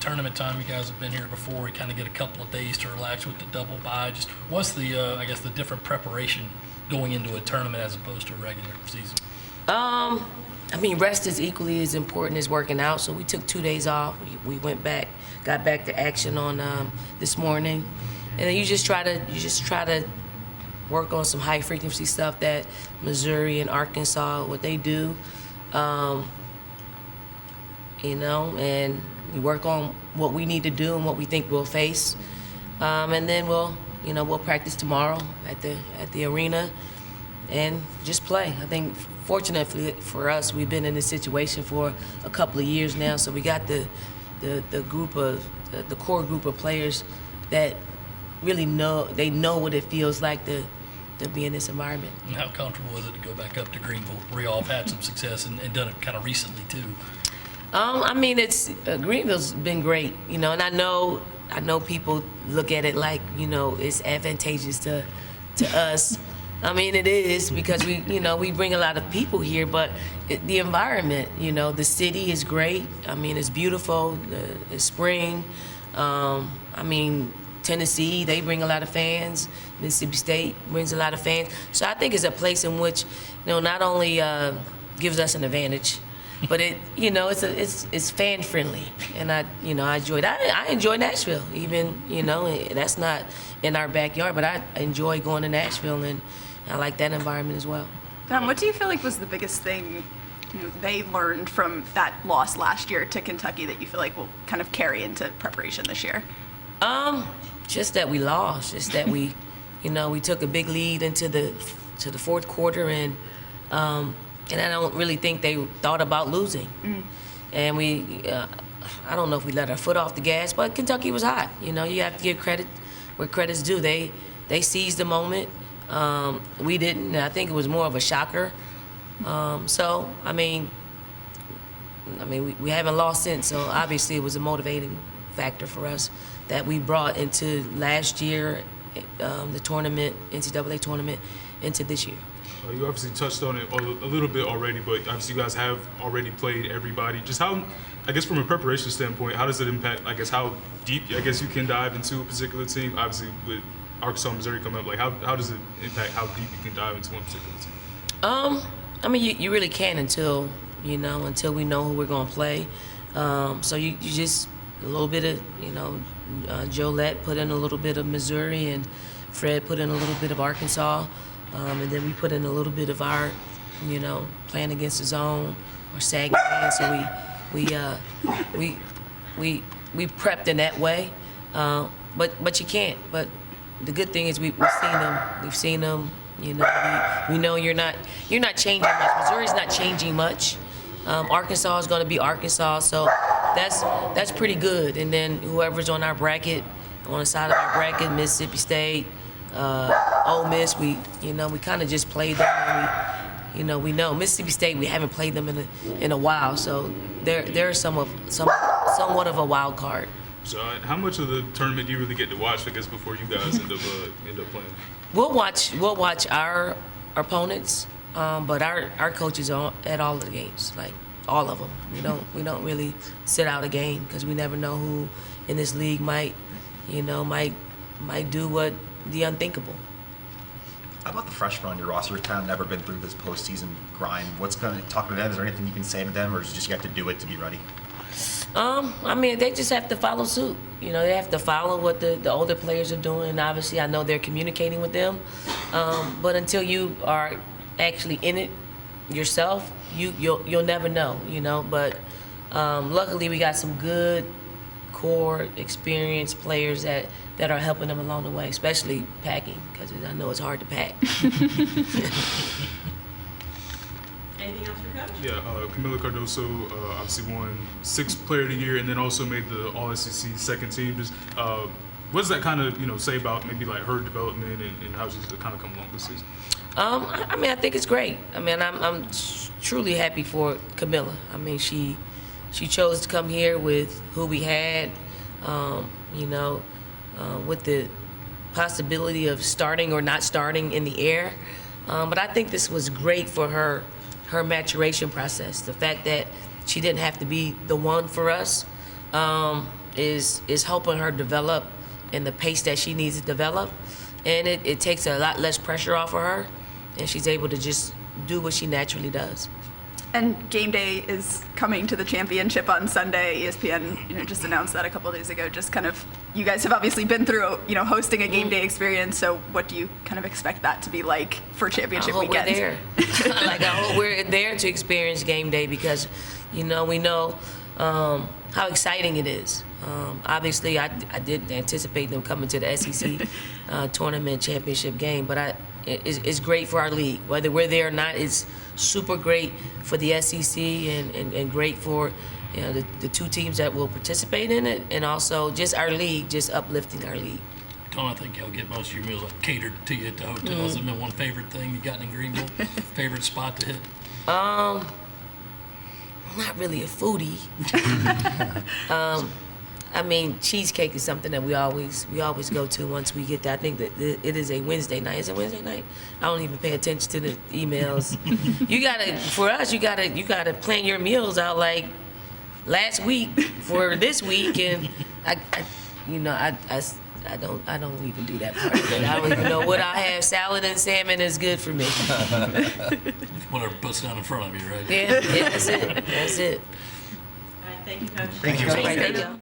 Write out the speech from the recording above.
Tournament time, you guys have been here before. We kind of get a couple of days to relax with the double bye. Just what's the, the different preparation going into a tournament as opposed to a regular season? Rest is equally as important as working out. So we took 2 days off. We went back, got back to action on this morning, and then you just try to work on some high frequency stuff that Missouri and Arkansas what they do, and we work on what we need to do and what we think we'll face, and then we'll practice tomorrow at the arena and just play. I think fortunately for us, we've been in this situation for a couple of years now, so we got the core group of players that really know what it feels like to be in this environment. And how comfortable is it to go back up to Greenville, where y'all have had some success and done it kind of recently too? It's Greenville's been great, and I know people look at it like it's advantageous to us. It is because we bring a lot of people here, but the environment, the city is great. It's beautiful. It's spring. Tennessee, they bring a lot of fans. Mississippi State brings a lot of fans. So I think it's a place in which, not only gives us an advantage, but it's fan friendly, and I enjoy that. I enjoy Nashville, even that's not in our backyard, but I enjoy going to Nashville, and I like that environment as well. What do you feel like was the biggest thing they learned from that loss last year to Kentucky that you feel like will kind of carry into preparation this year? Just that we lost. Just that we took a big lead into the fourth quarter, and I don't really think they thought about losing. And I don't know if we let our foot off the gas, but Kentucky was hot. You have to give credit where credit's due. They seized the moment. We didn't. I think it was more of a shocker. We haven't lost since. So obviously it was a motivating factor for us that we brought into last year, the tournament, NCAA tournament, into this year. You obviously touched on it a little bit already, but obviously you guys have already played everybody. Just how, from a preparation standpoint, how does it impact, how deep, you can dive into a particular team? Obviously with Arkansas and Missouri coming up, how does it impact how deep you can dive into one particular team? You really can until we know who we're going to play. So you just, a little bit of, Jolette put in a little bit of Missouri, and Fred put in a little bit of Arkansas, and then we put in a little bit of our, playing against the zone or sagging man. So we prepped in that way, but you can't. But the good thing is we've seen them. We've seen them. We know you're not changing much. Missouri's not changing much. Arkansas is going to be Arkansas, so that's pretty good. And then whoever's on our bracket, on the side of our bracket, Mississippi State, Ole Miss, we kind of just played them. And we know Mississippi State. We haven't played them in a while, so they're somewhat of a wild card. So how much of the tournament do you really get to watch, before you guys end up playing? We'll watch our opponents, but our coaches are at all of the games, like all of them. We don't really sit out a game because we never know who in this league might do what the unthinkable. How about the freshmen on your roster? You've kind of never been through this postseason grind. What's going to talk to them? Is there anything you can say to them, or is it just you have to do it to be ready? They just have to follow suit. They have to follow what the older players are doing. And obviously, I know they're communicating with them. But until you are actually in it yourself, you'll never know. But luckily, we got some good core, experienced players that are helping them along the way, especially packing, because I know it's hard to pack. Anything else for Coach? Yeah, Camila Cardoso obviously won 6th Player of the Year and then also made the All-SEC second team. Just what does that kind of say about maybe like her development and how she's kind of come along this season? I think it's great. I'm truly happy for Camila. She chose to come here with who we had, with the possibility of starting or not starting in the air. But I think this was great for her maturation process. The fact that she didn't have to be the one for us, is helping her develop in the pace that she needs to develop. And it takes a lot less pressure off of her, and she's able to just do what she naturally does. And game day is coming to the championship on Sunday. ESPN, just announced that a couple of days ago. Just kind of, you guys have obviously been through, hosting a game day experience. So what do you kind of expect that to be like for championship weekend? I hope we're there. I hope we're there to experience game day because, we know how exciting it is. Obviously, I didn't anticipate them coming to the SEC tournament championship game, but it's great for our league. Whether we're there or not, it's super great for the SEC and great for the two teams that will participate in it, and also just our league, just uplifting our league. Dawn, I think y'all get most of your meals catered to you at the hotels. Has been one favorite thing you gotten in Greenville? Favorite spot to hit? I'm not really a foodie. I mean, cheesecake is something that we always go to once we get there. I think that it is a Wednesday night. Is it Wednesday night? I don't even pay attention to the emails. You gotta plan your meals out like last week for this week, and I don't even do that part of it. I don't even know what I have. Salad and salmon is good for me. Whatever puts down in front of you, right? Yeah, that's it. That's it. All right, thank you, Coach. Thank you. Thank you.